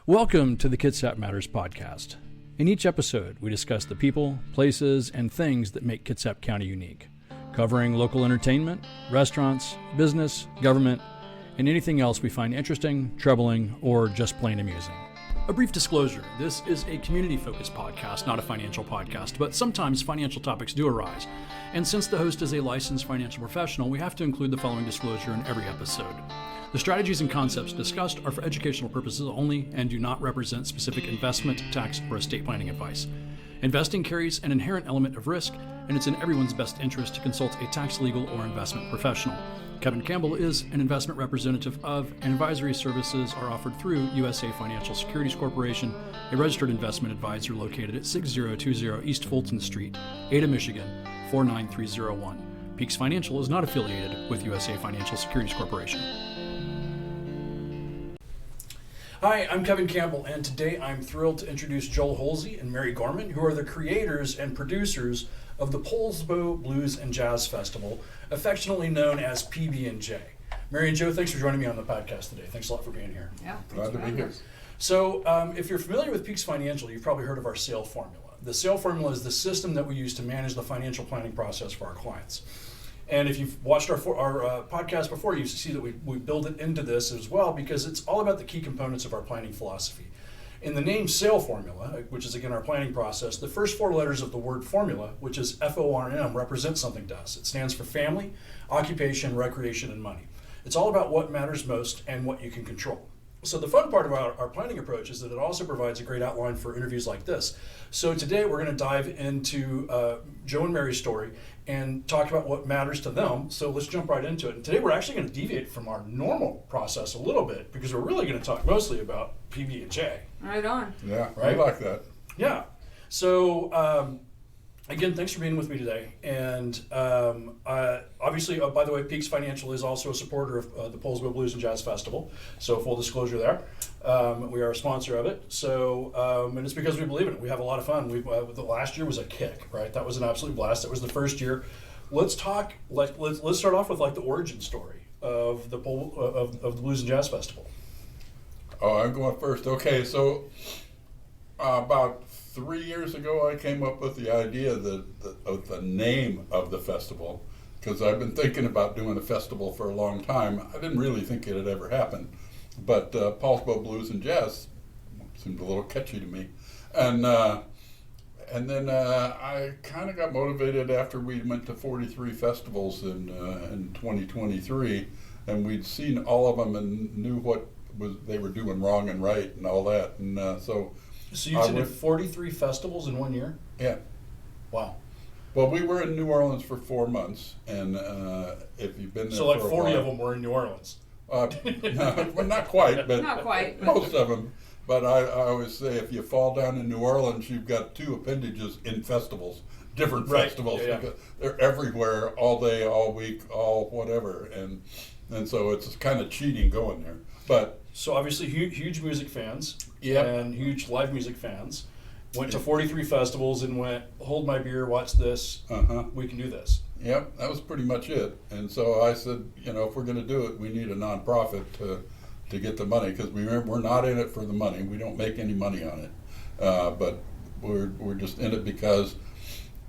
Welcome to the Kitsap Matters podcast. In each episode, we discuss the people, places, and things that make Kitsap County unique, covering local entertainment, restaurants, business, government, and anything else we find interesting, troubling, or just plain amusing. A brief disclosure, this is a community-focused podcast, not a financial podcast, but sometimes financial topics do arise. And since the host is a licensed financial professional, we have to include the following disclosure in every episode. The strategies and concepts discussed are for educational purposes only and do not represent specific investment, tax, or estate planning advice. Investing carries an inherent element of risk, and it's in everyone's best interest to consult a tax, legal, or investment professional. Kevin Campbell is an investment representative of, and advisory services are offered through USA Financial Securities Corporation, a registered investment advisor located at 6020 East Fulton Street, Ada, Michigan, 49301. Peaks Financial is not affiliated with USA Financial Securities Corporation. Hi, I'm Kevin Campbell, and today I'm thrilled to introduce Joe Hulsey and Mary Gorman, who are the creators and producers of the Poulsbo Blues and Jazz Festival, affectionately known as PB&J. Mary and Joe, thanks for joining me on the podcast today. Thanks a lot for being here. Yeah, glad to be here. So if you're familiar with Peaks Financial, you've probably heard of our sale formula. The sale formula is the system that we use to manage the financial planning process for our clients. And if you've watched our podcast before, you see that we build it into this as well because it's all about the key components of our planning philosophy. In the name SALE formula, which is again our planning process, the first four letters of the word formula, which is FORM, represent something to us. It stands for family, occupation, recreation, and money. It's all about what matters most and what you can control. So the fun part about our planning approach is that it also provides a great outline for interviews like this. So today we're going to dive into Joe and Mary's story and talk about what matters to them. So let's jump right into it. And today we're actually going to deviate from our normal process a little bit because we're really going to talk mostly about PB&J. Right on. Yeah, Right? I like that. Yeah. So again, thanks for being with me today. And obviously, by the way, Peaks Financial is also a supporter of the Poulsbo Blues and Jazz Festival. So full disclosure there. We are a sponsor of it. So, and it's because we believe in it. We have a lot of fun. The last year was a kick, right? That was an absolute blast. It was the first year. Let's talk, let's start off with the origin story of the Blues and Jazz Festival. Oh, I'm going first. Okay, so about 3 years ago, I came up with the idea of the name of the festival because I've been thinking about doing a festival for a long time. I didn't really think it had ever happened, but Poulsbo Blues and Jazz seemed a little catchy to me, and then I kind of got motivated after we went to 43 festivals in 2023, and we'd seen all of them and knew what they were doing wrong and right and all that, and so. So you did 43 festivals in 1 year? Yeah. Wow. Well, we were in New Orleans for 4 months, and if you've been there So for 40 a while, of them were in New Orleans? well, not quite, but Not quite. most of them. But I always say if you fall down in New Orleans, you've got two appendages in festivals, different Right. festivals. Yeah. Because they're everywhere, all day, all week, all whatever, and so it's kind of cheating going there. But So obviously huge music fans Yep. and huge live music fans. Went to 43 festivals and went, hold my beer, watch this, we can do this. Yep, that was pretty much it. And so I said, if we're going to do it, we need a nonprofit to get the money because we're not in it for the money. We don't make any money on it, but we're just in it because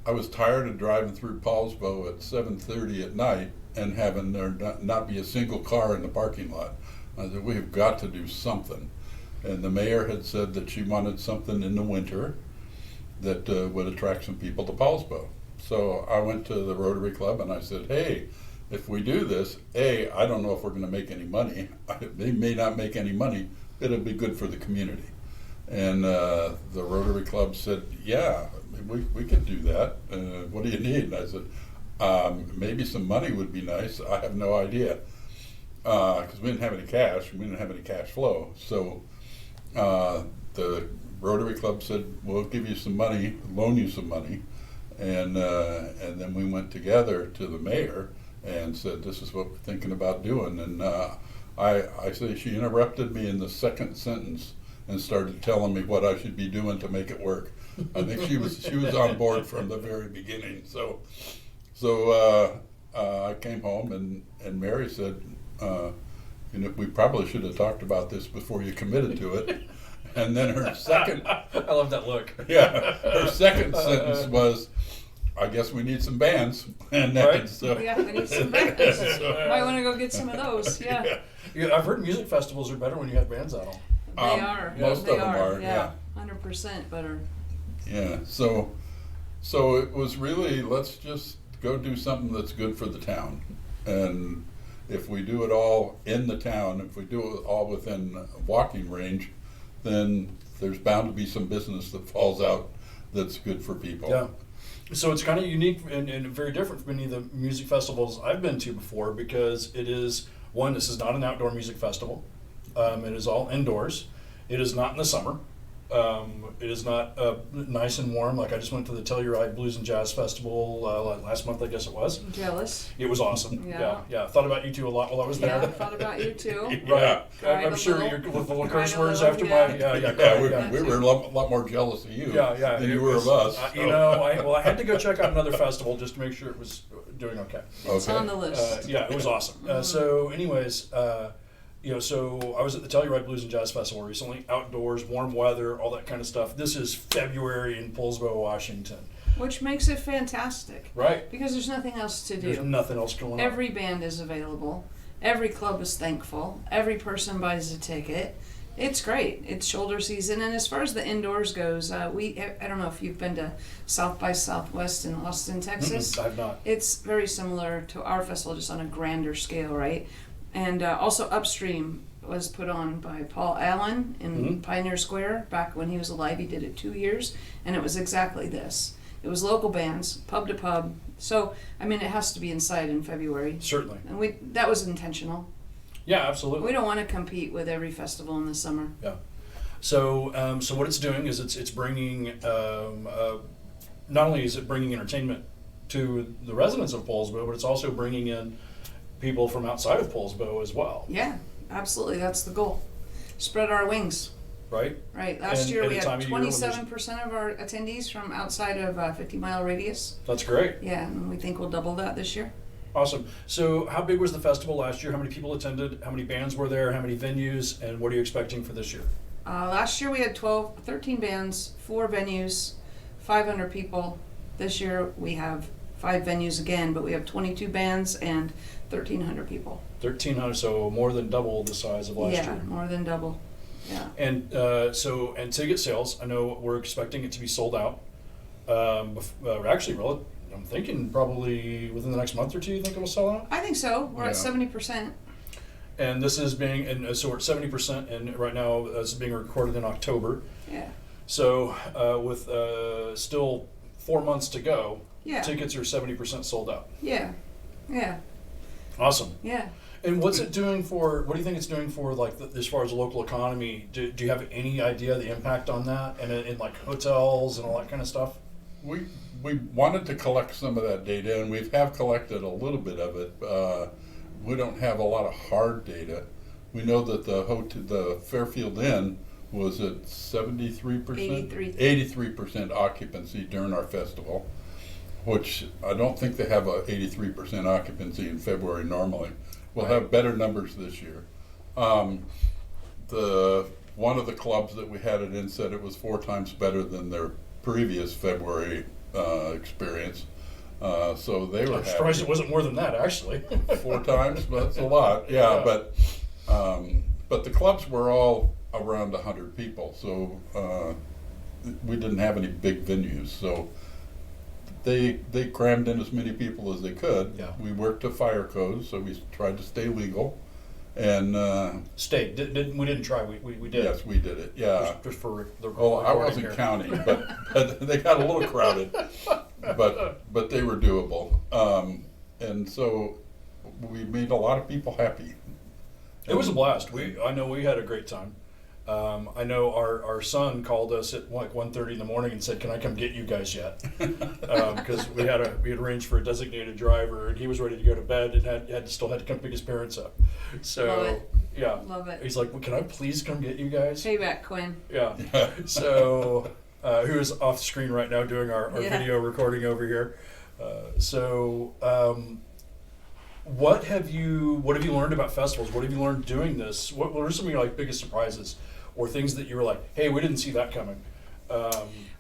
I was tired of driving through Poulsbo at 7:30 at night and having there not be a single car in the parking lot. I said, we've got to do something. And the mayor had said that she wanted something in the winter that would attract some people to Poulsbo. So I went to the Rotary Club and I said, hey, if we do this, I don't know if we're going to make any money. They may not make any money, but it'll be good for the community. And the Rotary Club said, yeah, we can do that. What do you need? And I said, maybe some money would be nice. I have no idea. Because we didn't have any cash, we didn't have any cash flow. So the Rotary Club said, we'll give you some money, loan you some money. And then we went together to the mayor and said, this is what we're thinking about doing. And I say she interrupted me in the second sentence and started telling me what I should be doing to make it work. I think she was on board from the very beginning. So I came home and Mary said, we probably should have talked about this before you committed to it. And then her second, I love that look. yeah, her second sentence was, I guess we need some bands. And then, Right. so, Yeah, we need some bands. Might want to go get some of those. Yeah, Yeah, I've heard music festivals are better when you have bands out on. they are. most They of them are, yeah. 100% better. Yeah, so it was really, let's just go do something that's good for the town. And if we do it all in the town, if we do it all within walking range, then there's bound to be some business that falls out that's good for people. Yeah. So it's kind of unique and very different from any of the music festivals I've been to before, because it is, one, this is not an outdoor music festival. It is all indoors. It is not in the summer. It is not nice and warm. Like I just went to the Telluride Blues and Jazz Festival last month, I guess it was. I'm jealous. It was awesome. Yeah. Yeah. Thought about you two a lot while I was there. Yeah, thought about you too. Yeah. Cried I'm a sure little. you're with the little Cried curse a words little, after yeah. my Yeah, yeah. we were a lot more jealous of you Yeah. than It you were was, of us. You so. know, I had to go check out another festival just to make sure it was doing okay. It's Okay. on the list. Yeah, it was awesome. So, anyways, so I was at the Telluride Blues and Jazz Festival recently, outdoors, warm weather, all that kind of stuff. This is February in Poulsbo, Washington, Which makes it fantastic right? because there's nothing else to There's do. nothing else going on. Every band is available. Every club is thankful. Every person buys a ticket. It's great. It's shoulder season. And as far as the indoors goes, I don't know if you've been to South by Southwest in Austin, Texas. I've not. It's very similar to our festival, just on a grander scale, right? And also Upstream was put on by Paul Allen in Pioneer Square back when he was alive. He did it 2 years, and it was exactly this. It was local bands, pub to pub. So, I mean, it has to be inside in February. Certainly. And that was intentional. Yeah, absolutely. We don't want to compete with every festival in the summer. Yeah. So, what it's doing is it's bringing not only is it bringing entertainment to the residents of Poulsbo, but it's also bringing in people from outside of Poulsbo as well. Yeah, absolutely. That's the goal. Spread our wings. Right. Right. Last And year at we a had time of year when 27% of our attendees from outside of 50-mile radius. That's great. Yeah, and we think we'll double that this year. Awesome. So, how big was the festival last year? How many people attended? How many bands were there? How many venues? And what are you expecting for this year? Last year we had 13 bands, 4 venues, 500 people. This year we have 5 venues again, but we have 22 bands and 1,300 people. 1,300, so more than double the size of last Yeah, year. more than double. Yeah. And and ticket sales, I know we're expecting it to be sold out. I'm thinking probably within the next month or two. You think it will sell out? I think so. We're at Yeah. 70%. And this is so we're at 70%, and right now this is being recorded in October. Yeah. So with still 4 months to go, Yeah. tickets are 70% sold out. Yeah. Yeah. Awesome. Yeah. And what's it doing for? What do you think it's doing for, like, as far as the local economy? Do you have any idea the impact on that, and in like hotels and all that kind of stuff? We wanted to collect some of that data, and we have collected a little bit of it. We don't have a lot of hard data. We know that the Fairfield Inn was at 73%, 83% occupancy during our festival, which I don't think they have a 83% occupancy in February normally. We'll have better numbers this year. One of the clubs that we had it in said it was 4 times better than their previous February experience. So they were I'm surprised it wasn't more than that, actually. 4 times, but that's a lot. Yeah, but the clubs were all around 100 people, so we didn't have any big venues. So they crammed in as many people as they could. Yeah. We worked to fire codes, so we tried to stay legal. And Stayed. We didn't try. We did. yes, we did it. Yeah. Just for the Well, I recording wasn't here. counting, but they got a little crowded, but they were doable. And so we made a lot of people happy. It was a blast. I know we had a great time. I know our son called us at like 1:30 in the morning and said, "Can I come get you guys yet?" Because we had arranged for a designated driver, and he was ready to go to bed and still had to come pick his parents up. So Love it. yeah, Love it. he's like, well, "Can I please come get you guys?" Payback, Quinn. Yeah. So who is off the screen right now doing our Yeah. video recording over here? What have you learned about festivals? What have you learned doing this? What are some of your biggest surprises or things that you were like, hey, we didn't see that coming?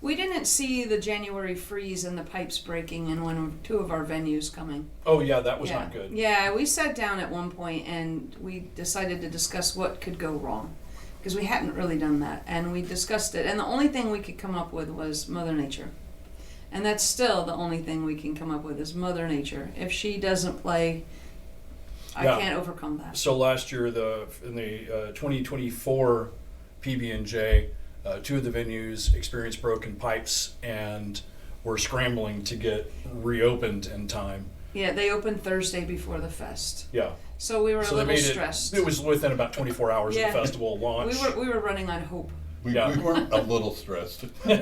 We didn't see the January freeze and the pipes breaking in two of our venues coming. Oh yeah, that was Yeah. not good. Yeah, we sat down at one point and we decided to discuss what could go wrong, because we hadn't really done that, and we discussed it, and the only thing we could come up with was Mother Nature. And that's still the only thing we can come up with is Mother Nature. If she doesn't play, I Yeah. can't overcome that. So last year, in the 2024 PB&J, two of the venues experienced broken pipes and were scrambling to get reopened in time. Yeah, they opened Thursday before the fest. Yeah. So we were So a they little made stressed. it was within about 24 hours Yeah. of the festival launch. We were running on hope. We Yeah. weren't a little stressed. We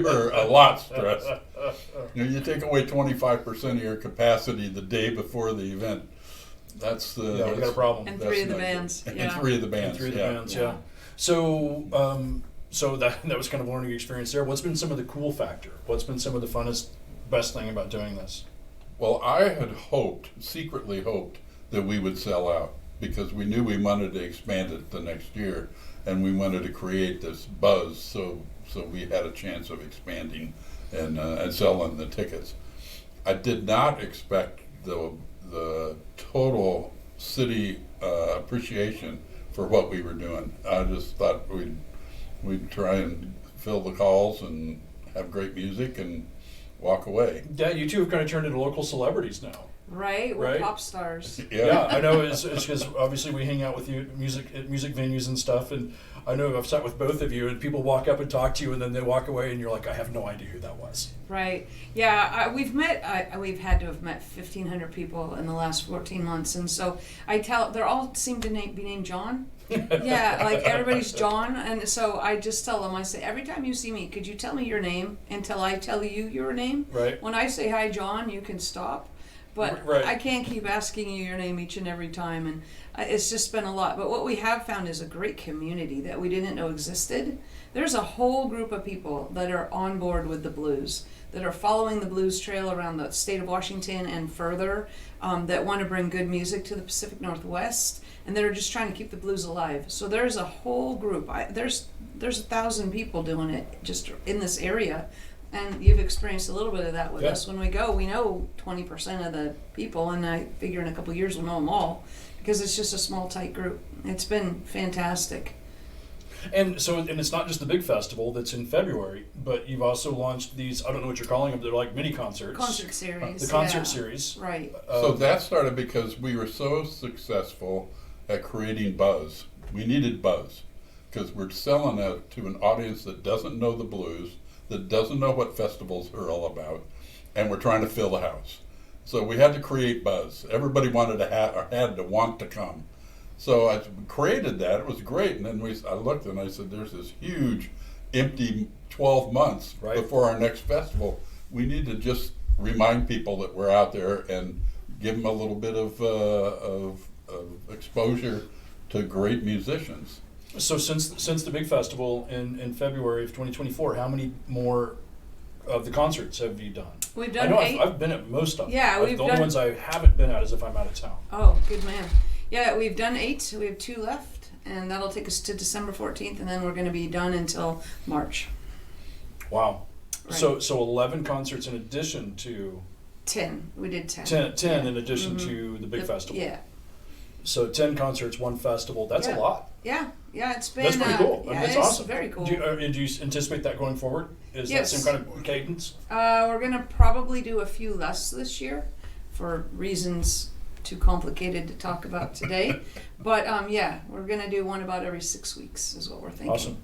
were a lot stressed. You take away 25% of your capacity the day before the event. That's the Yeah, we got a problem. And that's three of the not good. bands. And Yeah. three of the bands. And three of the yeah. bands, Yeah. yeah. So that was kind of a learning experience there. What's been some of the cool factor? What's been some of the funnest, best thing about doing this? Well, I had secretly hoped, that we would sell out, because we knew we wanted to expand it the next year, and we wanted to create this buzz so we had a chance of expanding and selling the tickets. I did not expect the total city appreciation for what we were doing. I just thought we'd try and fill the calls and have great music and walk away. Yeah, you two have kind of turned into local celebrities now. Right? We're Right? pop stars. Yeah, I know. It's because obviously we hang out with you at music venues and stuff, and I know I've sat with both of you, and people walk up and talk to you, and then they walk away, and you're like, I have no idea who that was. Right. Yeah, we've had to have met 1,500 people in the last 14 months, and so they all seem to be named John. Yeah, like everybody's John, and so I just tell them, I say, every time you see me, could you tell me your name until I tell you your name? Right. When I say hi, John, you can stop. But Right. I can't keep asking you your name each and every time, and it's just been a lot. But what we have found is a great community that we didn't know existed. There's a whole group of people that are on board with the blues, that are following the blues trail around the state of Washington and further, that want to bring good music to the Pacific Northwest, and that are just trying to keep the blues alive. So there's a whole group. There's 1,000 people doing it just in this area. And you've experienced a little bit of that with Yeah. us. When we go, we know 20% of the people, and I figure in a couple of years we'll know them all, because it's just a small, tight group. It's been fantastic. And it's not just the big festival that's in February, but you've also launched these, I don't know what you're calling them, they're like mini concerts. Concert series. The concert yeah. series. Right. So that started because we were so successful at creating buzz. We needed buzz, because we're selling it to an audience that doesn't know the blues, that doesn't know what festivals are all about, and we're trying to fill the house. So we had to create buzz. Everybody wanted to had to want to come. So I created that. It was great. And then I looked and I said, there's this huge empty 12 months Right. before our next festival. We need to just remind people that we're out there and give them a little bit of exposure to great musicians. So since the big festival in February of 2024, how many more of the concerts have you done? We've I done know 8. I've been at most of them. Yeah, we've the only done- ones I haven't been at is if I'm out of town. Oh, good man. Yeah, we've done 8. We have 2 left, and that'll take us to December 14th, and then we're going to be done until March. Wow. Right. So 11 concerts in addition to 10. We did 10. 10 Yeah. in addition Mhm. to the big festival. Yeah. So 10 concerts, 1 festival. That's Yeah. a lot. Yeah, it's been. That's pretty cool. I mean, Yeah, that's it's awesome. very cool. Do you anticipate that going forward? Is Yes. that some kind of cadence? We're gonna probably do a few less this year, for reasons too complicated to talk about today. But yeah, we're gonna do one about every 6 weeks is what we're thinking. Awesome.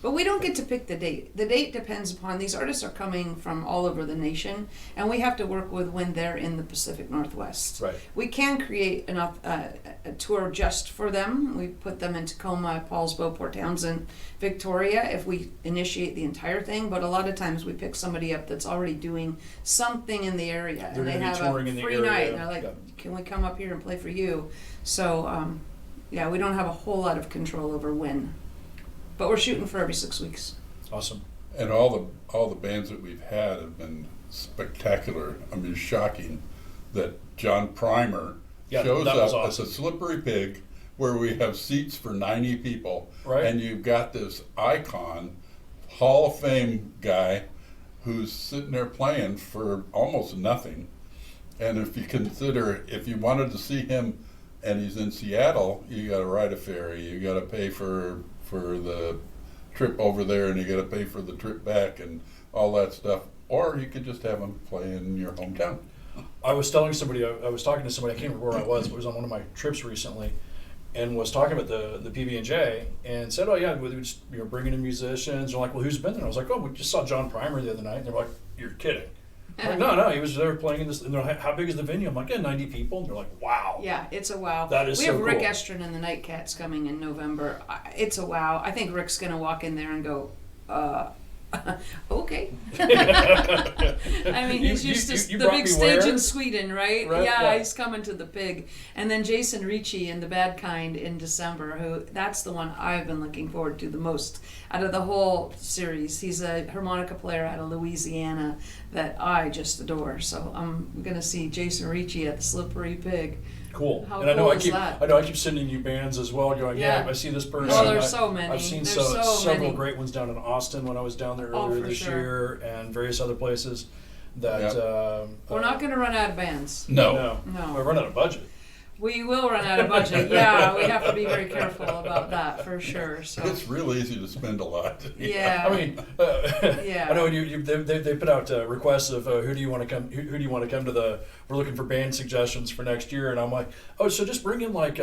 But we don't get to pick the date. The date depends upon, these artists are coming from all over the nation, and we have to work with when they're in the Pacific Northwest. Right. We can create a tour just for them. We put them in Tacoma, Poulsbo, Port Townsend, Victoria, if we initiate the entire thing. But a lot of times we pick somebody up that's already doing something in the area, They're and they gonna be have touring a in the free area, night, and they're like, yeah. "Can we come up here and play for you?" So yeah, we don't have a whole lot of control over when, but we're shooting for every 6 weeks. Awesome. And all the bands that we've had have been spectacular. I mean, shocking that John Primer Yeah, shows that was up awesome. as a slippery pig where we have seats for 90 people, Right. and you've got this icon, Hall of Fame guy, who's sitting there playing for almost nothing. And if you consider, if you wanted to see him and he's in Seattle, you got to ride a ferry, you got to pay for the trip over there, and you got to pay for the trip back and all that stuff. Or you could just have him play in your hometown. I was telling somebody, I was talking to somebody, I can't remember where I was, but it was on one of my trips recently, and was talking about the PB&J, and said, oh yeah, we just, bringing in musicians. They're like, well, who's been there? I was like, oh, we just saw John Primer the other night. And they're like, you're kidding. I'm like, no, he was there playing in this. And they're like, how big is the venue? I'm like, yeah, 90 people. And they're like, wow. Yeah, it's a wow. That is we so have Rick cool. Estrin and the Nightcats coming in November. It's a wow. I think Rick's going to walk in there and go, okay. I mean, he's used to the big stage in Sweden, right? Yeah, he's coming to the Pig. And then Jason Ricci and the Bad Kind in December, who that's the one I've been looking forward to the most out of the whole series. He's a harmonica player out of Louisiana that I just adore. So I'm going to see Jason Ricci at the Slippery Pig. Cool. How and cool I is that? know I keep sending you bands as well, going, yeah, I see this person. Oh, there's so many. I've seen There's so several many. great ones down in Austin when I was down there earlier this year, and various other places. That we're not going to run out of bands. No. We'll run out of budget. We will run out of budget. Yeah, we have to be very careful about that for sure. So It's real easy to spend a lot. yeah, I mean, yeah. I know they put out requests of who do you want to come? Who do you want to come to the? We're looking for band suggestions for next year, and I'm like, oh, so just bring in like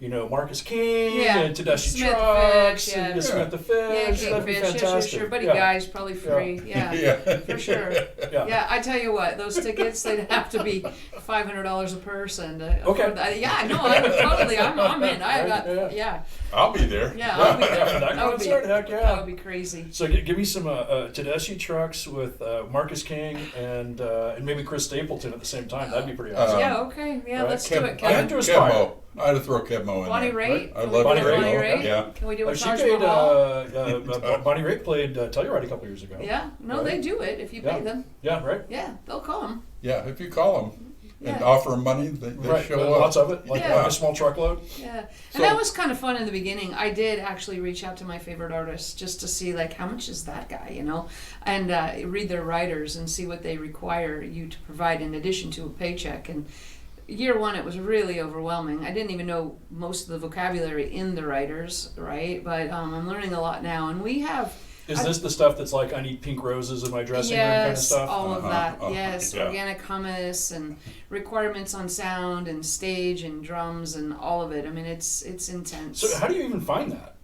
Marcus King and Tedeschi Smith Trucks Fish, and Smith the Fish. Yeah, That'd be Kingfish, fantastic. sure. Buddy Guy's probably free. Yeah, for sure. Yeah, I tell you what, those tickets, they'd have to be $500 a person. Okay. Yeah, no, I would totally. I'm in. I got. Yeah. I'll be there. Yeah, I'll be there. For that concert, heck yeah. That would be crazy. So give me some Tedeschi Trucks with Marcus King and maybe Chris Stapleton at the same time. That'd be pretty awesome. Yeah. Okay. Yeah. Right. Let's do it. I had to aspire. Kebmo. I had to throw Kebmo in Bonnie there. Raitt. I Can love we Bonnie do Raitt. Bonnie Raitt? Yeah. Can we do a She Taj played, Mahal? Bonnie Raitt played Telluride a couple years ago. Yeah. No, they do it if you pay them. Yeah, right. Yeah, they'll come. Yeah, if you call them and Yeah. offer them money, they show up. Lots of it, like Yeah. a small truckload. Yeah, and So- that was kind of fun in the beginning. I did actually reach out to my favorite artists just to see like how much is that guy, and read their writers and see what they require you to provide in addition to a paycheck. And year one, it was really overwhelming. I didn't even know most of the vocabulary in the writers, right? But I'm learning a lot now, and we have. Is this the stuff that's like, I need pink roses in my dressing room kind of stuff? All of that. Uh-huh. Yes, Yeah. organic hummus and requirements on sound and stage and drums and all of it. I mean, it's intense. So how do you even find that?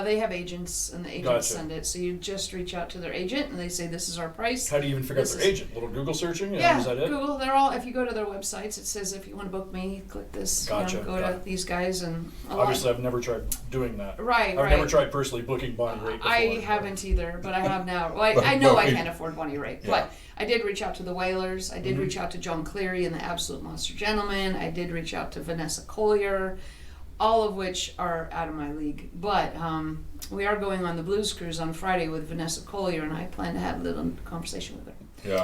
They have agents, and the agents Gotcha. send it. So you just reach out to their agent, and they say, "This is our price." How do you even figure out This their is- agent? Little Google searching? Yeah, Is that it? Google. They're all. If you go to their websites, it says if you want to book me, click this. Gotcha, Go got to it. these guys, and Obviously, I've never tried doing that. Right. I've never tried personally booking Bonnie Raitt before. I haven't either, but I have now. Well, But- I know but I we- can't afford Bonnie Raitt, Yeah. but I did reach out to the Wailers. I did Mm-hmm. reach out to John Cleary and the Absolute Monster Gentlemen. I did reach out to Vanessa Collier, all of which are out of my league. But we are going on the Blues Cruise on Friday with Vanessa Collier, and I plan to have a little conversation with her.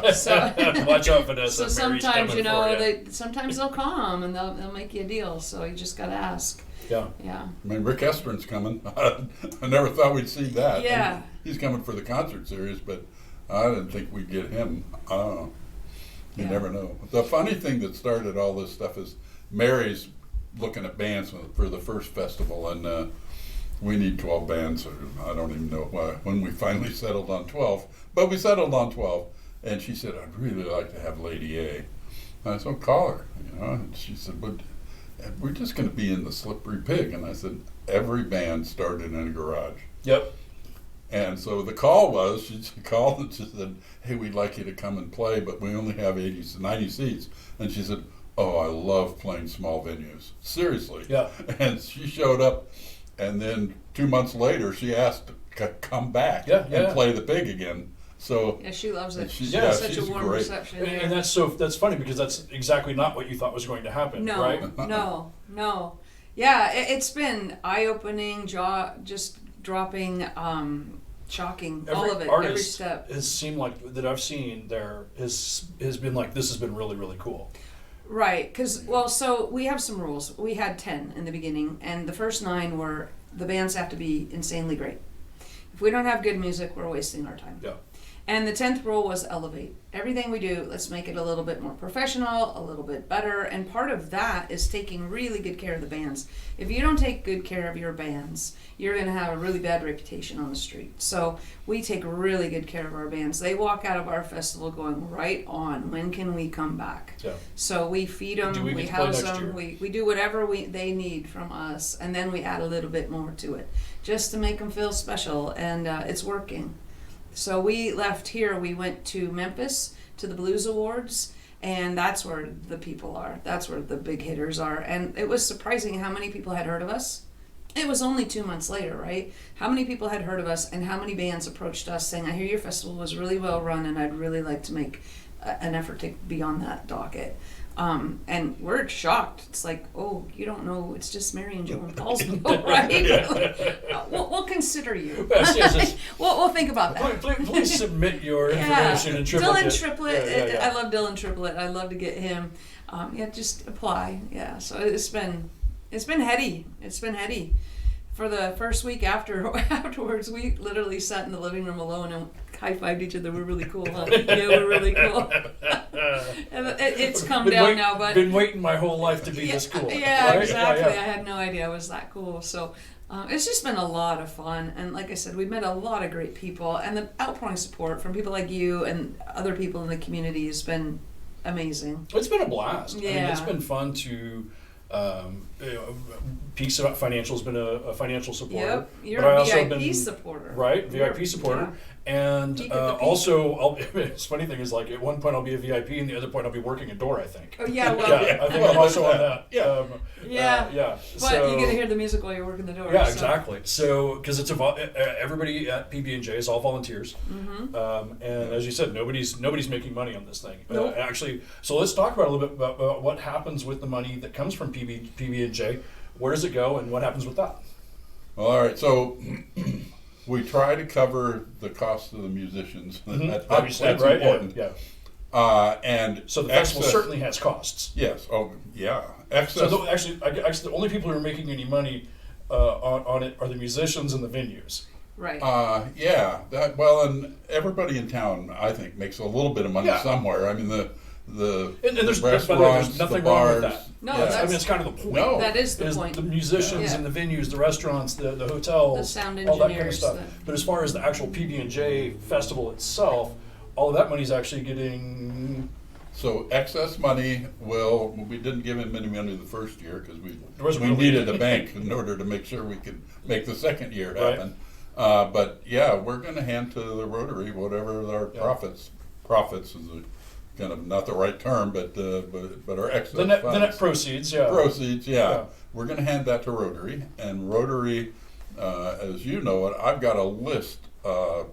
Yeah. So, Watch out, Vanessa. so Mary's sometimes coming for ya. sometimes they'll come and they'll make you a deal. So you just gotta ask. Yeah. Yeah. I mean, Rick Estrin's coming. I never thought we'd see that. Yeah. He's coming for the concert series, but I didn't think we'd get him. I don't know. You Yeah. never know. The funny thing that started all this stuff is Mary's looking at bands for the first festival, and we need 12 bands. Or I don't even know why, when we finally settled on 12, but we settled on 12. And she said, I'd really like to have Lady A. And I said, well, call her, And she said, but we're just going to be in the Slippery Pig. And I said, every band started in a garage. Yep. And so the call was, she called and she said, hey, we'd like you to come and play, but we only have 90 seats. And she said, oh, I love playing small venues. Seriously. Yeah. And she showed up, and then 2 months later, she asked to come back Yeah, yeah. and play the Pig again. So Yeah, she loves it. she's- yeah, Such a she's warm great. reception. And that's funny because that's exactly not what you thought was going to happen, No, right? no. Yeah, it's been eye-opening, just dropping, shocking, all of it, every artist step. has seemed like that I've seen there has been like, this has been really, really cool. Right, because, well, so we have some rules. We had 10 in the beginning, and the first 9 were the bands have to be insanely great. If we don't have good music, we're wasting our time. Yeah. And the 10th rule was elevate. Everything we do, let's make it a little bit more professional, a little bit better. And part of that is taking really good care of the bands. If you don't take good care of your bands, you're going to have a really bad reputation on the street. So we take really good care of our bands. They walk out of our festival going right on. When can we come back? Yeah. So we feed them, Do we we get to play house next them, year? we do whatever they need from us. And then we add a little bit more to it just to make them feel special. And it's working. So we left here, we went to Memphis to the Blues Awards, and that's where the people are. That's where the big hitters are. And it was surprising how many people had heard of us. It was only 2 months later, right? How many people had heard of us and how many bands approached us saying, I hear your festival was really well run and I'd really like to make an effort to be on that docket. And we're shocked. It's like, oh, you don't know, it's just Mary and Joe and Poulsbo, right? We'll consider you. Yes. We'll think about that. Please submit your information in triplicate. Dylan Triplet. Yeah. I love Dylan Triplet. I love to get him. Just apply. Yeah. So it's been heady. It's been heady. For the first week afterwards, we literally sat in the living room alone and high-fived each other. We're really cool, huh? Yeah, we're really cool. And it's come down now, but been waiting my whole life to be this cool. Yeah, right? exactly. Yeah. I had no idea I was that cool. So it's just been a lot of fun. And like I said, we've met a lot of great people. And the outpouring support from people like you and other people in the community has been amazing. It's been a blast. Yeah. I mean, it's been fun to. Piece of Financial's been a financial supporter. Yep, you're but I a also VIP been, supporter. Right, VIP supporter. And You get the also, it's funny thing is like at one point I'll be a VIP and the other point I'll be working a door, I think. Oh, yeah, well. Yeah, I think I'm also on that. Yeah. Yeah. But So, you get to hear the music while you're working the door. yeah, so. exactly. So, because it's everybody at PB&J is all volunteers, and as you said, nobody's making money on this thing. Nope. Actually, so let's talk about a little bit about what happens with the money that comes from PB&J. Where does it go, and what happens with that? Well, all right, so we try to cover the cost of the musicians. Obviously, that's right? important. Yeah. And So the festival certainly has costs. Yes. Oh, yeah. So Excess. actually, the only people who are making any money on it are the musicians and the venues. Right. Yeah. And everybody in town, I think, makes a little bit of money Yeah. somewhere. I mean, the And there's, restaurants, there's nothing the wrong bars. with that. No, yeah. I mean, it's kind of the point. No. that is the point. The musicians Yeah. and the venues, the restaurants, the hotels, The sound all that kind of engineers, stuff. But as far as the actual PB&J festival itself, all of that money's actually getting. So excess money we didn't give him any money the first year because There wasn't we really- needed a bank in order to make sure we could make the second year Right. happen. But yeah, we're going to hand to the Rotary whatever our Yeah. profits is kind of not the right term, but our excess The net funds. proceeds, yeah. Proceeds, yeah. Yeah. We're going to hand that to Rotary, and Rotary, as you know it, I've got a list, at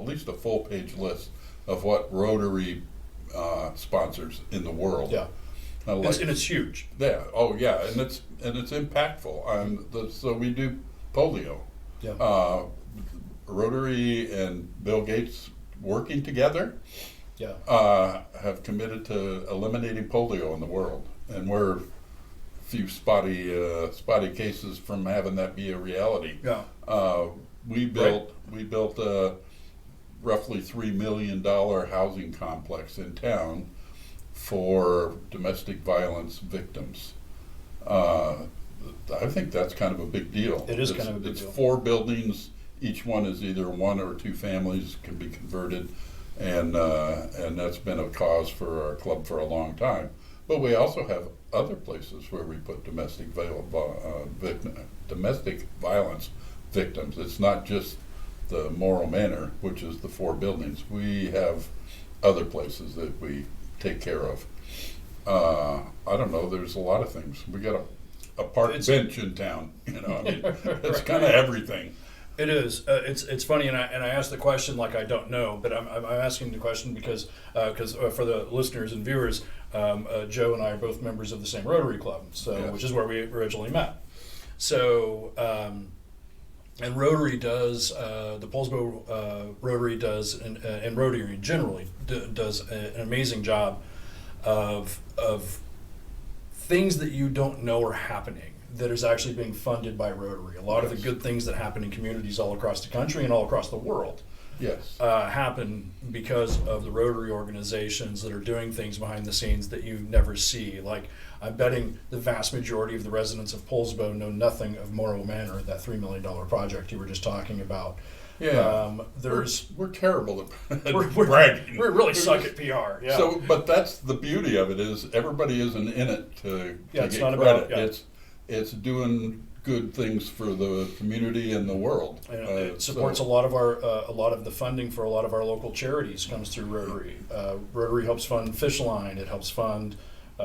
least a full page list of what Rotary sponsors in the world. Yeah. And And it's huge. yeah. Oh, yeah, and it's impactful. So we do polio. Yeah. Rotary and Bill Gates working together Yeah. have committed to eliminating polio in the world, and we're a few spotty cases from having that be a reality. Yeah. We built a roughly $3 million housing complex in town for domestic violence victims. I think that's kind of a big deal. It is kind of a big It's deal. 4 buildings. Each one is either 1 or 2 families can be converted, and that's been a cause for our club for a long time. But we also have other places where we put domestic violence victims. It's not just the Morrow Manor, which is the 4 buildings. We have other places that we take care of. I don't know. There's a lot of things. We got a park bench in town. I mean, it's kind of everything. It is. It's funny, and I asked the question like I don't know, but I'm asking the question because for the listeners and viewers, Joe and I are both members of the same Rotary Club, Yes. which is where we originally met. So, and Rotary does the Poulsbo Rotary does, and Rotary generally does an amazing job of things that you don't know are happening that is actually being funded by Rotary. A lot of the good things that happen in communities all across the country and all across the world happen because of the Rotary organizations that are doing things behind the scenes that you never see. Like, I'm betting the vast majority of the residents of Poulsbo know nothing of Morrow Manor, that $3 million project you were just talking about. Yeah, we're terrible at bragging. We really suck at PR. Yeah. So, but that's the beauty of it, is everybody isn't in it to it's get not credit. about, It's doing good things for the community and the world. It supports a lot of the funding for a lot of our local charities comes through Rotary. Rotary helps fund Fish Line. It helps fund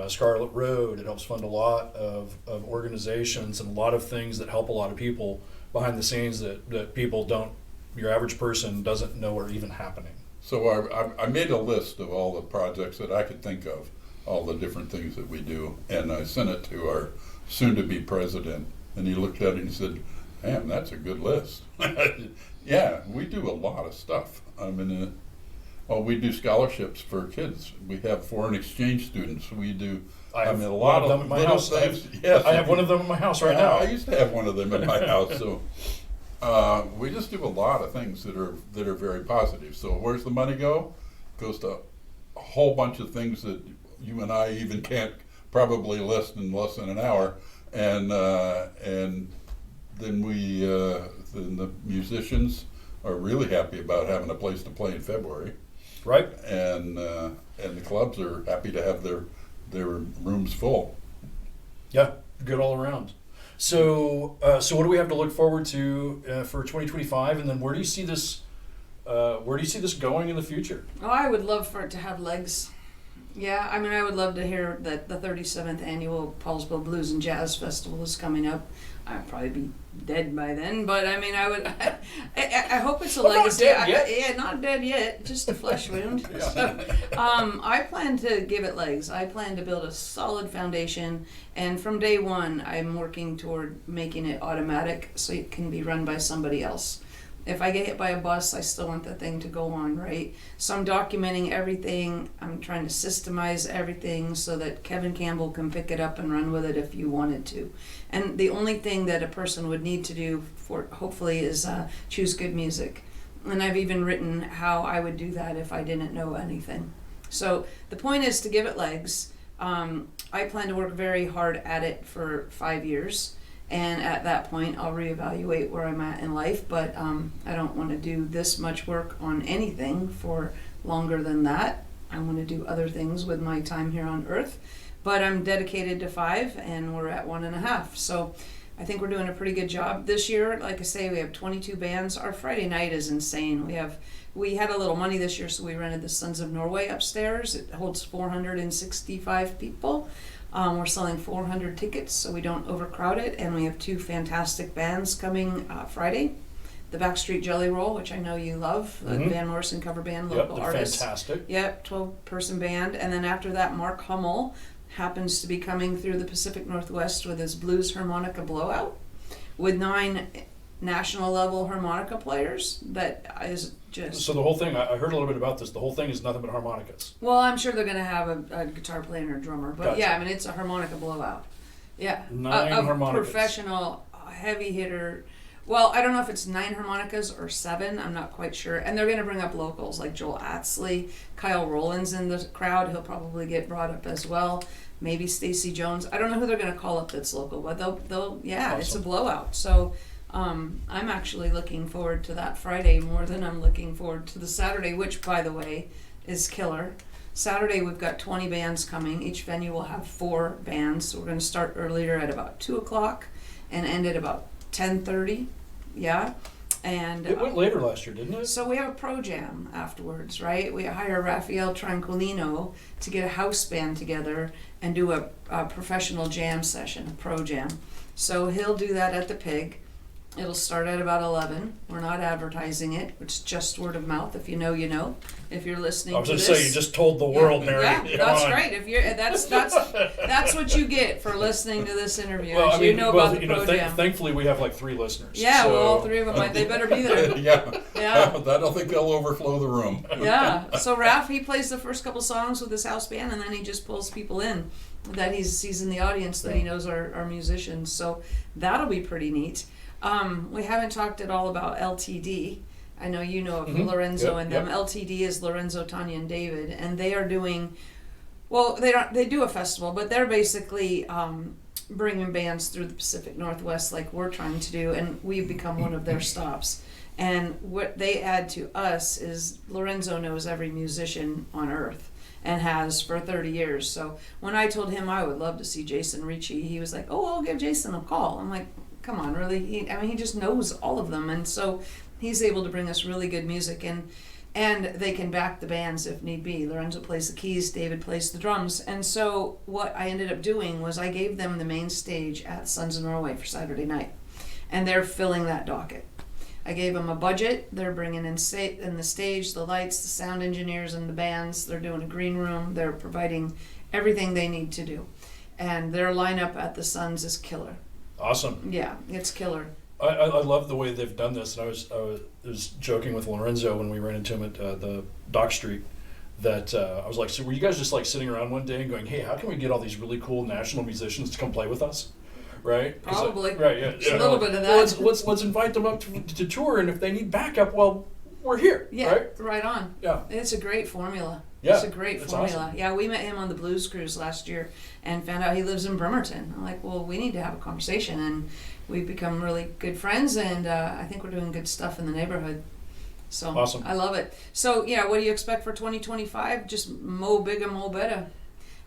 Scarlet Road. It helps fund a lot of organizations and a lot of things that help a lot of people behind the scenes that people don't. Your average person doesn't know are even happening. So I made a list of all the projects that I could think of, all the different things that we do, and I sent it to our soon-to-be president, and he looked at it and he said, "Man, that's a good list." Yeah, we do a lot of stuff. I mean, we do scholarships for kids. We have foreign exchange students. We do. I have a one lot of them at my house. things. Yes, I have one of them at my house right now. I used to have one of them at my house. So. We just do a lot of things that are very positive. So where's the money go? It goes to a whole bunch of things that you and I even can't probably list in less than an hour, and then then the musicians are really happy about having a place to play in February, right? And the clubs are happy to have their rooms full. Yeah, good all around. So what do we have to look forward to for 2025, and then where do you see this going in the future? Oh, I would love for it to have legs. Yeah, I mean, I would love to hear that the 37th annual Poulsbo Blues and Jazz Festival is coming up. I'd probably be dead by then, but I mean, I hope it's a legacy. Not dead yet. Not dead yet, just a flesh wound. So, I plan to give it legs. I plan to build a solid foundation, and from day one, I'm working toward making it automatic so it can be run by somebody else. If I get hit by a bus, I still want the thing to go on, right? So I'm documenting everything. I'm trying to systemize everything so that Kevin Campbell can pick it up and run with it if you wanted to. And the only thing that a person would need to do for hopefully is choose good music. And I've even written how I would do that if I didn't know anything. So the point is to give it legs. I plan to work very hard at it for 5 years. And at that point, I'll reevaluate where I'm at in life, but I don't want to do this much work on anything for longer than that. I want to do other things with my time here on Earth, but I'm dedicated to 5, and we're at 1.5. So I think we're doing a pretty good job this year. Like I say, we have 22 bands. Our Friday night is insane. We had a little money this year, so we rented the Sons of Norway upstairs. It holds 465 people. We're selling 400 tickets so we don't overcrowd it, and we have 2 fantastic bands coming Friday. The Backstreet Jelly Roll, which I know you love, the Van Morrison cover band, local artists. Fantastic. Yep, 12-person band. And then after that, Mark Hummel happens to be coming through the Pacific Northwest with his blues harmonica blowout with 9 national level harmonica players. That is just... So the whole thing, I heard a little bit about this, the whole thing is nothing but harmonicas. Well, I'm sure they're going to have a guitar player and a drummer, but gotcha. Yeah, I mean, it's a harmonica blowout. Yeah. 9 a harmonicas. Professional, heavy hitter. Well, I don't know if it's 9 harmonicas or 7, I'm not quite sure. And they're going to bring up locals like Joel Atsley, Kyle Rowland's in the crowd, he'll probably get brought up as well. Maybe Stacy Jones. I don't know who they're going to call up that's local, but they'll Awesome. It's a blowout. So I'm actually looking forward to that Friday more than I'm looking forward to the Saturday, which, by the way, is killer. Saturday, we've got 20 bands coming. Each venue will have 4 bands. So we're going to start earlier at about 2 o'clock and end at about 10:30. Yeah. And it went later last year, didn't it? So we have a pro jam afterwards, right? We hire Rafael Tranquilino to get a house band together and do a professional jam session, a pro jam. So he'll do that at the Pig. It'll start at about 11. We're not advertising it. It's just word of mouth. If you know, you know. If you're listening I was to going this, to say, you just told the world, Mary. yeah, that's great. If you're that's what you get for listening to this interview. Well, I mean, you know about the program. thankfully we have like 3 listeners. Yeah, so. well, all 3 of them, they better be there. Yeah. Yeah. I don't think they'll overflow the room. Yeah. So Raph, he plays the first couple songs with his house band, and then he just pulls people in that he sees in the audience that he knows are musicians. So that'll be pretty neat. We haven't talked at all about LTD. I know you know of Lorenzo and them. LTD is Lorenzo, Tanya, and David, and they are doing, well, they do a festival, but they're basically bringing bands through the Pacific Northwest like we're trying to do, and we've become one of their stops. And what they add to us is Lorenzo knows every musician on earth and has for 30 years. So when I told him I would love to see Jason Ricci, he was like, oh, I'll give Jason a call. I'm like, come on, really? He just knows all of them. And so he's able to bring us really good music, and they can back the bands if need be. Lorenzo plays the keys, David plays the drums. And so what I ended up doing was I gave them the main stage at Sons of Norway for Saturday night, and they're filling that docket. I gave them a budget. They're bringing in the stage, the lights, the sound engineers, and the bands. They're doing a green room. They're providing everything they need to do. And their lineup at the Sons is killer. Awesome. Yeah, it's killer. I love the way they've done this. And I was joking with Lorenzo when we ran into him at the Dock Street that I was like, so were you guys just like sitting around one day and going, hey, how can we get all these really cool national musicians to come play with us? Right? Probably. Right, yeah. A little bit of that. Well, let's invite them up to tour, and if they need backup, well, we're here. Yeah, right on. Yeah. It's a great formula. Yeah, it's a great formula. Awesome. Yeah, we met him on the Blues Cruise last year and found out he lives in Bremerton. I'm like, well, we need to have a conversation, and we've become really good friends, and I think we're doing good stuff in the neighborhood. So awesome. I love it. So yeah, what do you expect for 2025? Just mo bigger, mo better.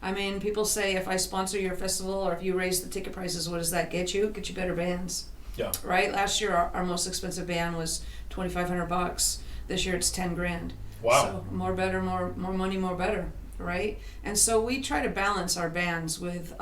I mean, people say if I sponsor your festival or if you raise the ticket prices, what does that get you? Get you better bands. Yeah. Right? Last year our most expensive band was $2,500. This year it's $10,000. Wow. So more better, more money, more better, right? And so we try to balance our bands with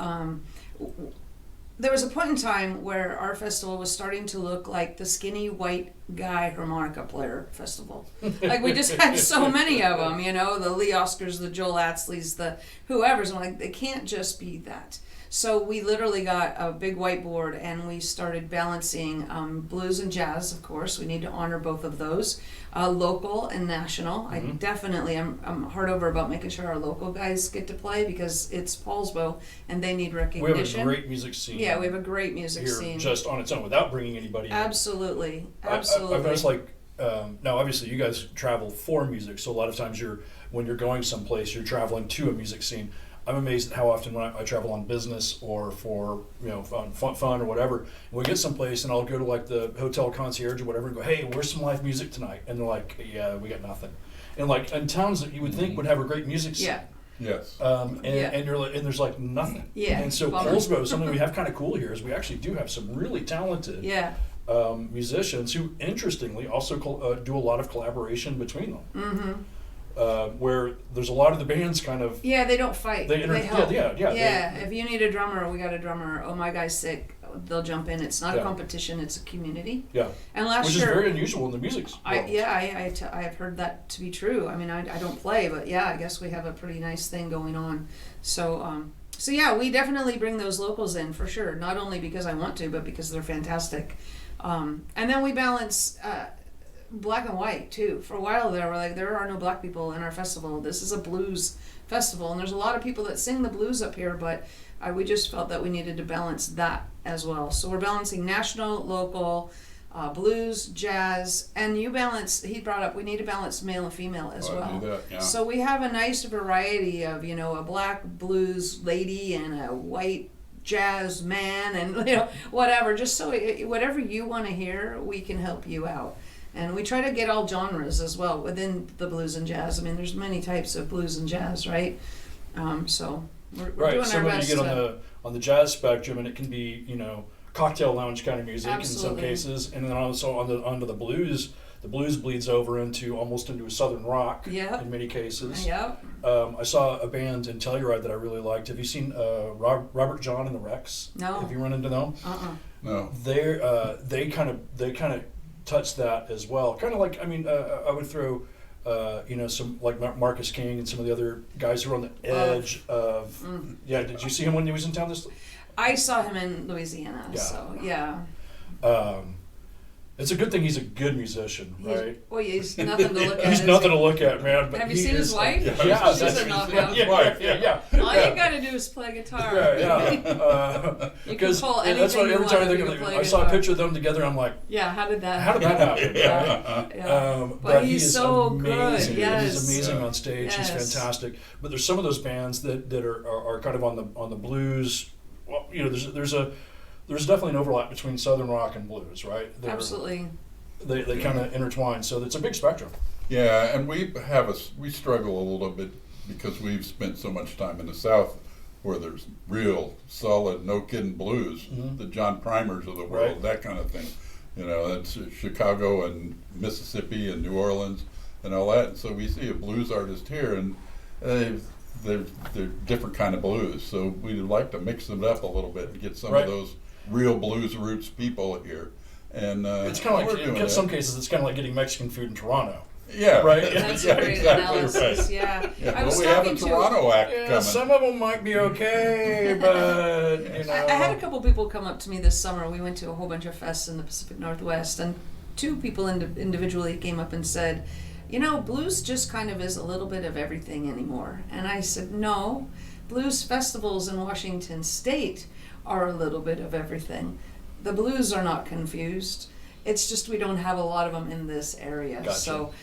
there was a point in time where our festival was starting to look like the skinny white guy harmonica player festival. Like we just had so many of them, you know, the Lee Oscars, the Joel Atsleys, the whoever's. I'm like, they can't just be that. So we literally got a big whiteboard and we started balancing blues and jazz, of course. We need to honor both of those. Local and national. I definitely, I'm hard over about making sure our local guys get to play because it's Poulsbo and they need recognition. We have a great music scene. Yeah, we have a great music here scene. Just on its own without bringing anybody in. Absolutely. I've noticed like, now obviously you guys travel for music, so a lot of times when you're going someplace, you're traveling to a music scene. I'm amazed at how often when I travel on business or for fun or whatever, and we get someplace and I'll go to like the hotel concierge or whatever and go, hey, where's some live music tonight? And they're like, yeah, we got nothing. And like in towns that you would think would have a great music scene. Yeah. Yes. And you're like, and there's like nothing. Yeah. And so Poulsbo, something we have kind of cool here is we actually do have some really talented musicians who, interestingly, also do a lot of collaboration between them. Mm-hmm. Where there's a lot of the bands kind of they don't fight. They help. Yeah. If you need a drummer, we got a drummer. Oh, my guy's sick. They'll jump in. It's not a competition. It's a community. Yeah. And last which year, is very unusual in the music world. I have heard that to be true. I mean, I don't play, but yeah, I guess we have a pretty nice thing going on. So yeah, we definitely bring those locals in for sure. Not only because I want to, but because they're fantastic. And then we balance black and white too. For a while there, we're like, there are no black people in our festival. This is a blues festival, and there's a lot of people that sing the blues up here, but we just felt that we needed to balance that as well. So we're balancing national, local, blues, jazz, and he brought up, we need to balance male and female as well. I do that, yeah. So we have a nice variety of, a black blues lady and a white jazz man and whatever, just so whatever you want to hear, we can help you out. And we try to get all genres as well within the blues and jazz. I mean, there's many types of blues and jazz, right? So we're doing our best. You get on the jazz spectrum, and it can be cocktail lounge kind of music. Absolutely. In some cases, and then also onto the blues the blues bleeds over almost into a southern rock Yep. in many cases. Yep. I saw a band in Telluride that I really liked. Have you seen Robert John and the Rex? No. Have you run into them? No. They kind of touch that as well. Kind of like, I would throw, some like Marcus King and some of the other guys who are on the edge of. Yeah, did you see him when he was in town? I saw him in Louisiana. Yeah. So yeah. It's a good thing he's a good musician, right? He's nothing to look at. He's nothing to look at, man. But have you seen his wife? Yeah, she's a knockout. Yeah. All you gotta do is play guitar. Yeah. You can pull anything that's what you every time I want think if of you it, play I saw a guitar. picture of them together. I'm like, Yeah, how did that happen? Yeah. But he's he is so amazing. good. Yes. He's amazing on stage. Yes. He's fantastic. But there's some of those bands that are kind of on the blues. Well, there's definitely an overlap between Southern rock and blues, right? Absolutely. They kind of intertwine. So it's a big spectrum. Yeah, and we struggle a little bit because we've spent so much time in the South where there's real solid, no kidding blues, the John Primers of the world, Right. that kind of thing. That's Chicago and Mississippi and New Orleans and all that. And so we see a blues artist here, and they're different kind of blues. So we'd like to mix them up a little bit and get some Right. of those real blues roots people here. And It's kind of we're like, doing in some that. cases, it's kind of like getting Mexican food in Toronto. Yeah, Right. That's yeah, a great exactly analysis. right. Yeah. Yeah, I was we have a talking to. Toronto act Yeah, coming. some of them might be okay, but I had a couple people come up to me this summer. We went to a whole bunch of fests in the Pacific Northwest, and two people individually came up and said, blues just kind of is a little bit of everything anymore. And I said, no, blues festivals in Washington State are a little bit of everything. The blues are not confused. It's just we don't have a lot of them in this area. Gotcha. So,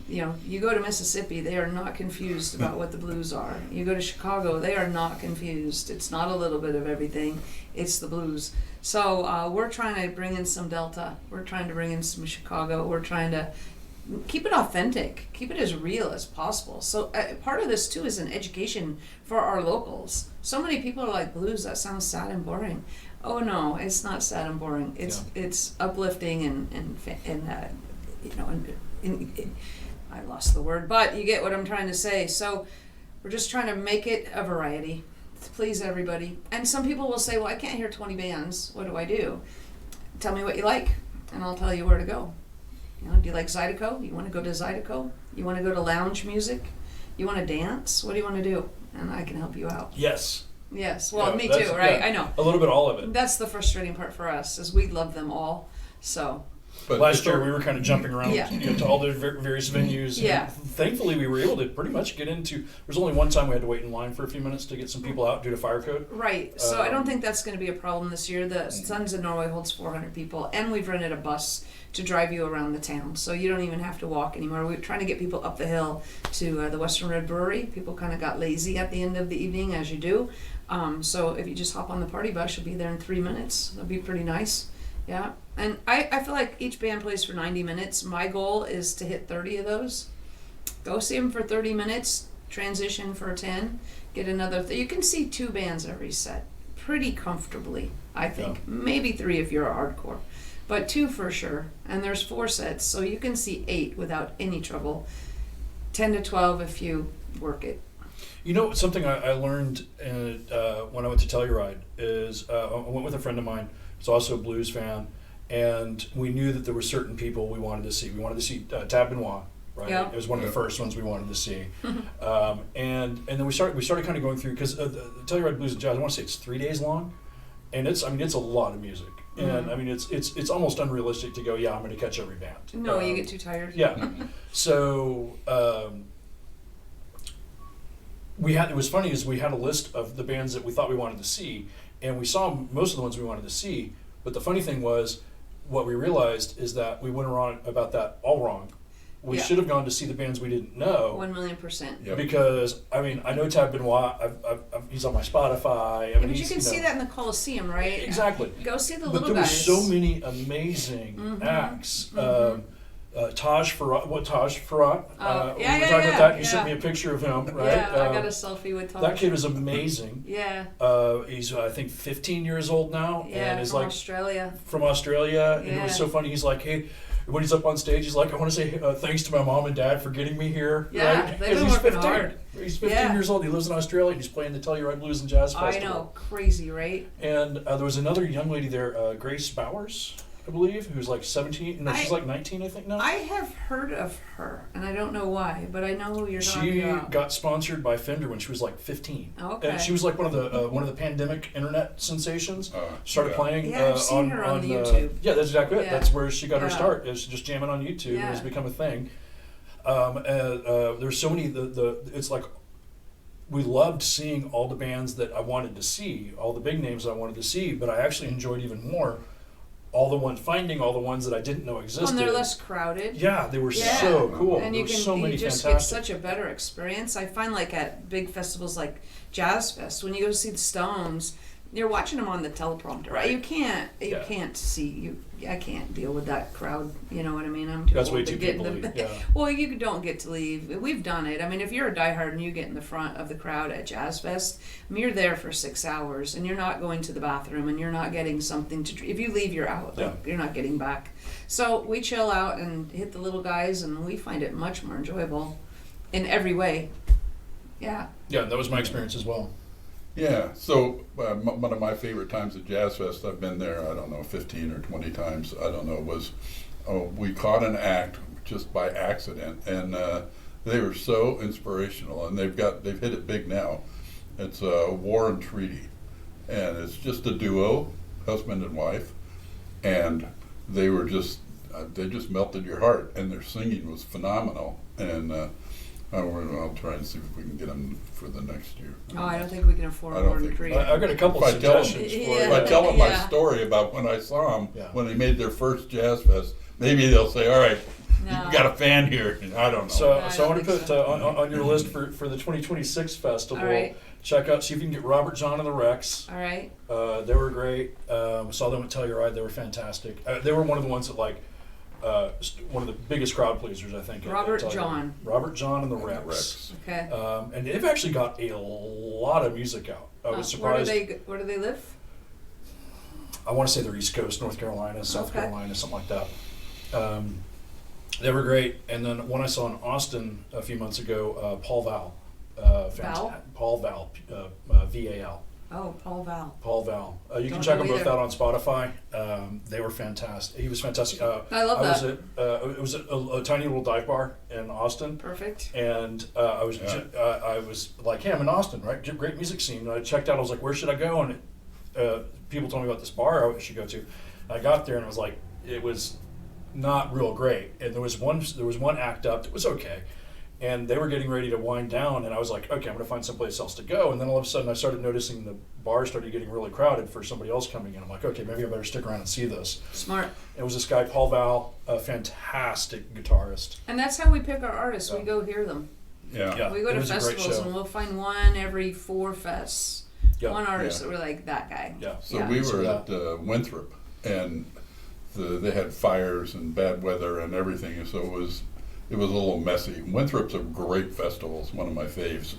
you go to Mississippi, they are not confused about what the blues are. You go to Chicago, they are not confused. It's not a little bit of everything. It's the blues. So we're trying to bring in some Delta. We're trying to bring in some Chicago. We're trying to keep it authentic, keep it as real as possible. So part of this too is an education for our locals. So many people are like, blues, that sounds sad and boring. Oh no, it's not sad and boring. It's uplifting and I lost the word, but you get what I'm trying to say. So we're just trying to make it a variety to please everybody. And some people will say, well, I can't hear 20 bands. What do I do? Tell me what you like, and I'll tell you where to go. Do you like Zydeco? You want to go to Zydeco? You want to go to lounge music? You want to dance? What do you want to do? And I can help you out. yes. Yes, well, Yeah, me that's- too, right? yeah, I know. a little bit all of it. That's the frustrating part for us, is we love them all. So, But Last it's year all- we were kind of jumping around Yeah. to all the various venues. Yeah. And thankfully we were able to pretty much get into. There's only one time we had to wait in line for a few minutes to get some people out due to fire code. right. So I don't think that's going to be a problem this year. The Sons of Norway holds 400 people, and we've rented a bus to drive you around the town. So you don't even have to walk anymore. We're trying to get people up the hill to the Western Red Brewery. People kind of got lazy at the end of the evening, as you do. So if you just hop on the party bus, you'll be there in 3 minutes. That'll be pretty nice. Yeah. And I feel like each band plays for 90 minutes. My goal is to hit 30 of those. Go see them for 30 minutes, transition for 10, get another. You can see 2 bands every set pretty comfortably, I think. Yeah. Maybe 3 if you're a hardcore, but 2 for sure. And there's 4 sets, so you can see 8 without any trouble. 10 to 12 if you work it. Something I learned when I went to Telluride is I went with a friend of mine who's also a blues fan, and we knew that there were certain people we wanted to see. We wanted to see Tab Benoit, right? Yeah. It was one of the first ones we wanted to see. And then we started kind of going through, because the Telluride Blues and Jazz, I want to say it's 3 days long, and it's a lot of music. And it's almost unrealistic to go, I'm going to catch every band. No, you get too tired. Yeah. So it was funny is we had a list of the bands that we thought we wanted to see, and we saw most of the ones we wanted to see. But the funny thing was, what we realized is that we went around about that all wrong. We Yeah. should have gone to see the bands we didn't know. 1,000,000%. Yep. Because I know Tab Benoit. He's on my Spotify. Yeah, but you can see that in the Coliseum, right? Exactly. Go see the But little there were guys. so many amazing acts. Taj Farhat. We were talking about that. You sent me a picture of him, right? Yeah, I got a selfie with Tom. That kid is amazing. Yeah, He's I think 15 years old now, yeah, and is from like Australia. from Australia. And it Yeah. was so funny. He's like, hey, when he's up on stage, he's like, I want to say thanks to my mom and dad for getting me here. Yeah, right? they've been 'Cause he's working 15. hard. He's 15 Yeah. years old. He lives in Australia, and he's playing the Telluride Blues and Jazz I Festival. know, crazy, right? And there was another young lady there, Grace Bowers, I believe, who's like 17. No, she's like 19, I think now. I have heard of her, and I don't know why, but I know who you're talking She about. got sponsored by Fender when she was like 15. Okay. And she was like one of the pandemic internet sensations. Started yeah. playing. Yeah, I've seen her on the YouTube. Yeah, that's exactly it. Yeah. That's where she got her Yeah. start. Is just jamming on YouTube. Yeah. And it's become a thing. There's so many. It's like we loved seeing all the bands that I wanted to see, all the big names that I wanted to see, but I actually enjoyed even more finding all the ones that I didn't know existed. And they're less crowded. Yeah, they were Yeah. so cool. And there you were can so many you just fantastic. get such a better experience. I find like at big festivals like Jazz Fest, when you go see the Stones, you're watching them on the teleprompter. Right. You can't Yeah. see you. I can't deal with that crowd. You know what I mean? I'm too That's old way to too get in people-y, the. yeah. Well, you don't get to leave. We've done it. I mean, if you're a diehard and you get in the front of the crowd at Jazz Fest, I mean, you're there for 6 hours and you're not going to the bathroom and you're not getting something to. If you leave, you're out. Yeah. You're not getting back. So we chill out and hit the little guys, and we find it much more enjoyable in every way. Yeah. Yeah, that was my experience as well. Yeah, so one of my favorite times at Jazz Fest, I've been there, I don't know, 15 or 20 times, I don't know, was we caught an act just by accident, and they were so inspirational, and they've hit it big now. It's War and Treaty, and it's just a duo, husband and wife, and they just melted your heart, and their singing was phenomenal, and I'll try and see if we can get them for the next year. Oh, I don't think we can afford I don't more than think three. we I've got a couple If I tell 'em- suggestions for Yeah. If I tell them my Yeah. story about when I saw them, Yeah. when they made their first Jazz Fest, maybe they'll say, all right, No. you got a fan here. And I don't know. So, I so I don't want to think put so. on your list for the 2026 festival. All right. Check out, see if you can get Robert John and the Rex. All right. They were great. Saw them at Telluride. They were fantastic. They were one of the ones that one of the biggest crowd pleasers, I think. at Robert Telluride. John. Robert John and the And the Rex. Rex. Okay. And they've actually got a lot of music out. I was Where do surprised. where do they live? I want to say they're East Coast, North Carolina, South Okay. Carolina, something like that. They were great. And then one I saw in Austin a few months ago, Paul Val. Val? Paul Val, VAL. Oh, Paul Val. Paul Val. You can Don't check know them both either. out on Spotify. They were fantastic. He was fantastic. I love that. It was a tiny little dive bar in Austin. Perfect. And I was like, hey, I'm in Austin, right? Great music scene. And I checked out. I was like, where should I go? And people told me about this bar I should go to. I got there and I was like, it was not real great. And there was one act up that was okay. And they were getting ready to wind down, and I was like, okay, I'm going to find someplace else to go. And then all of a sudden, I started noticing the bar started getting really crowded for somebody else coming in. I'm like, okay, maybe I better stick around and see this. Smart. It was this guy, Paul Val, a fantastic guitarist. And that's how we pick our artists. We Yeah. go hear them. Yeah. We go it to was a great festivals show. and we'll find one every 4 fests. Yeah. One artist Yeah. that we're like, that guy. Yeah. So Yeah. we So were that- at Winthrop, and they had fires and bad weather and everything, and so it was a little messy. Winthrop's a great festival; it's one of my faves,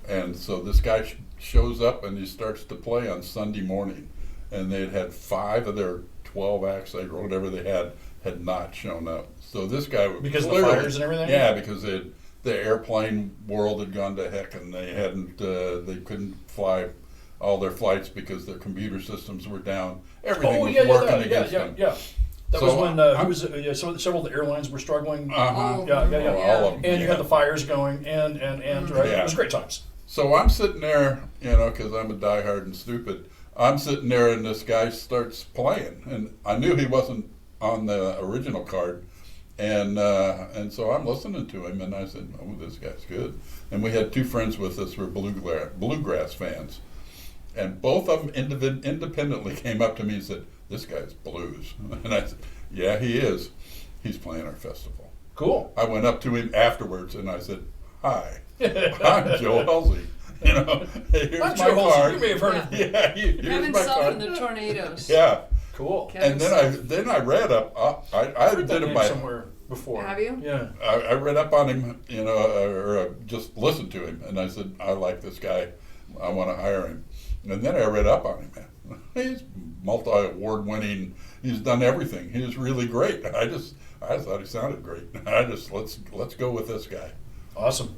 and so this guy shows up and he starts to play on Sunday morning, and they had 5 of their 12 acts or whatever they had not shown up. So this guy was Because of the clearly- fires and everything? Yeah, because the airplane world had gone to heck, and they couldn't fly all their flights because their computer systems were down. Everything was working against them. Yeah. That So, was when I'm- several of the airlines were struggling. Uh-huh. Yeah. All of them. And you had the fires going, and right? Yeah. It was great times. So I'm sitting there, because I'm a diehard and stupid. I'm sitting there, and this guy starts playing, and I knew he wasn't on the original card, and so I'm listening to him, and I said, "Oh, this guy's good." And we had 2 friends with us who were bluegrass fans, and both of them independently came up to me and said, "This guy's blues," and I said, "Yeah, he is. He's playing our festival." Cool. I went up to him afterwards, and I said, "Hi, I'm Joe Hulsey. Here's I'm my Joe Hulsey. card." You may have heard of me. Yeah, Him here's and my Self card. and the Tornadoes. Yeah, Cool. Kevin and Self. then I read up. I I've heard that did it name by. somewhere before. Have you? Yeah. I read up on him, or just listened to him, and I said, "I like this guy. I want to hire him." And then I read up on him. Man, he's multi-award winning, he's done everything. He was really great. I thought he sounded great. Let's go with this guy. Awesome.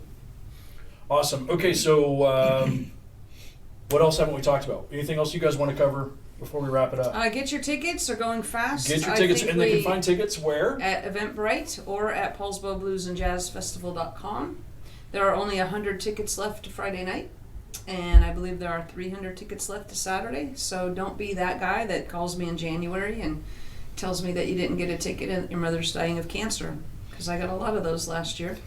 Okay, so what else haven't we talked about? Anything else you guys want to cover before we wrap it up? Get your tickets. They're going fast. Get your tickets, and they can find tickets where? At Eventbrite or at PoulsboBluesandJazzFestival.com. There are only 100 tickets left to Friday night, and I believe there are 300 tickets left to Saturday. So don't be that guy that calls me in January and tells me that you didn't get a ticket and your mother's dying of cancer. Because I got a lot of those last year.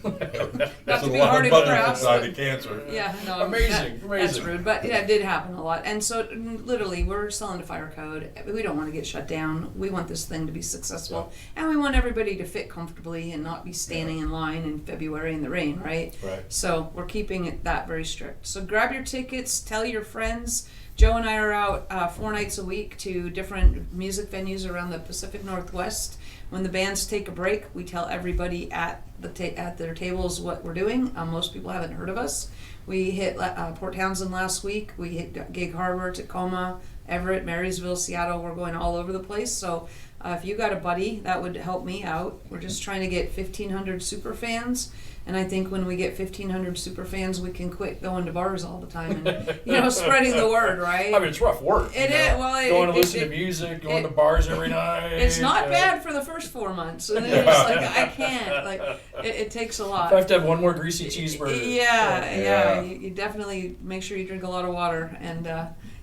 That's to a be lot hard of to money grasp, inside but- of cancer. Yeah, no, Amazing. That's rude, but yeah, it did happen a lot. And so, literally, we're selling to fire code. We don't want to get shut down. We want this thing to be successful, and we want everybody to fit comfortably and not be standing in line in February in the rain, right? Right. So we're keeping it that very strict. So grab your tickets. Tell your friends. Joe and I are out 4 nights a week to different music venues around the Pacific Northwest. When the bands take a break, we tell everybody at their tables what we're doing. Most people haven't heard of us. We hit Port Townsend last week. We hit Gig Harbor, Tacoma, Everett, Marysville, Seattle. We're going all over the place. So if you got a buddy, that would help me out. We're just trying to get 1,500 super fans. And I think when we get 1,500 super fans, we can quit going to bars all the time and, spreading the word, right? I mean, it's rough work. It is. Well, going to listen to music, going to bars every night. It's not bad for the first 4 months. And then it's like, I can't. Like, it takes a lot. If I have to have one more greasy cheeseburger. Yeah. You definitely make sure you drink a lot of water and,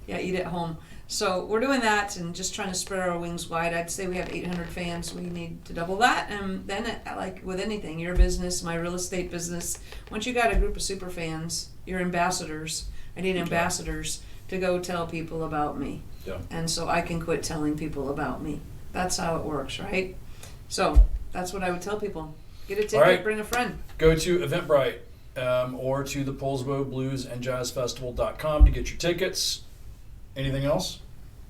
eat at home. So we're doing that and just trying to spread our wings wide. I'd say we have 800 fans. We need to double that. And then, like with anything, your business, my real estate business, once you got a group of super fans, you're ambassadors. I need ambassadors to go tell people about me. Yeah. And so I can quit telling people about me. That's how it works, right? So that's what I would tell people. Get a ticket, right. Bring a friend. Go to Eventbrite or to the Poulsbo Bluesandjazzfestival.com to get your tickets. Anything else?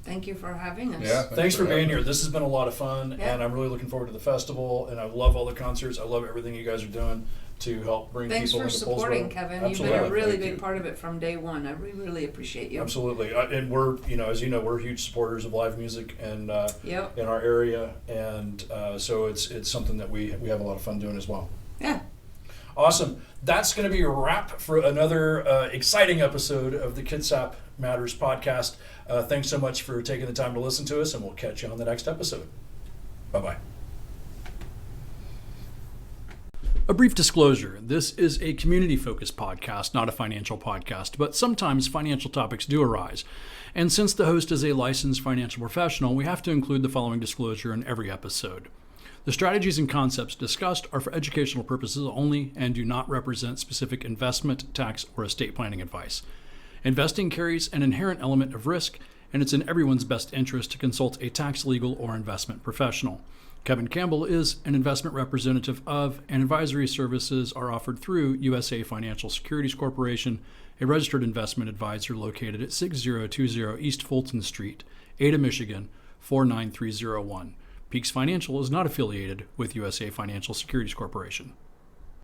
Thank you for having us. Yeah. Thanks for being here. This has been a lot of fun, Yeah. and I'm really looking forward to the festival, and I love all the concerts. I love everything you guys are doing to help bring Thanks people for into supporting, Poulsbo. Kevin. Absolutely. You've been a really Thank big you. part of it from day one. I really appreciate you. Absolutely. And we're, as you know, we're huge supporters of live music and Yep. in our area, and so it's something that we have a lot of fun doing as well. Yeah. Awesome. That's going to be a wrap for another exciting episode of the Kitsap Matters podcast. Thanks so much for taking the time to listen to us, and we'll catch you on the next episode. Bye-bye. A brief disclosure, this is a community-focused podcast, not a financial podcast, but sometimes financial topics do arise. And since the host is a licensed financial professional, we have to include the following disclosure in every episode. The strategies and concepts discussed are for educational purposes only and do not represent specific investment, tax, or estate planning advice. Investing carries an inherent element of risk, and it's in everyone's best interest to consult a tax, legal, or investment professional. Kevin Campbell is an investment representative of, and advisory services are offered through USA Financial Securities Corporation, a registered investment advisor located at 6020 East Fulton Street, Ada, Michigan, 49301. Peaks Financial is not affiliated with USA Financial Securities Corporation.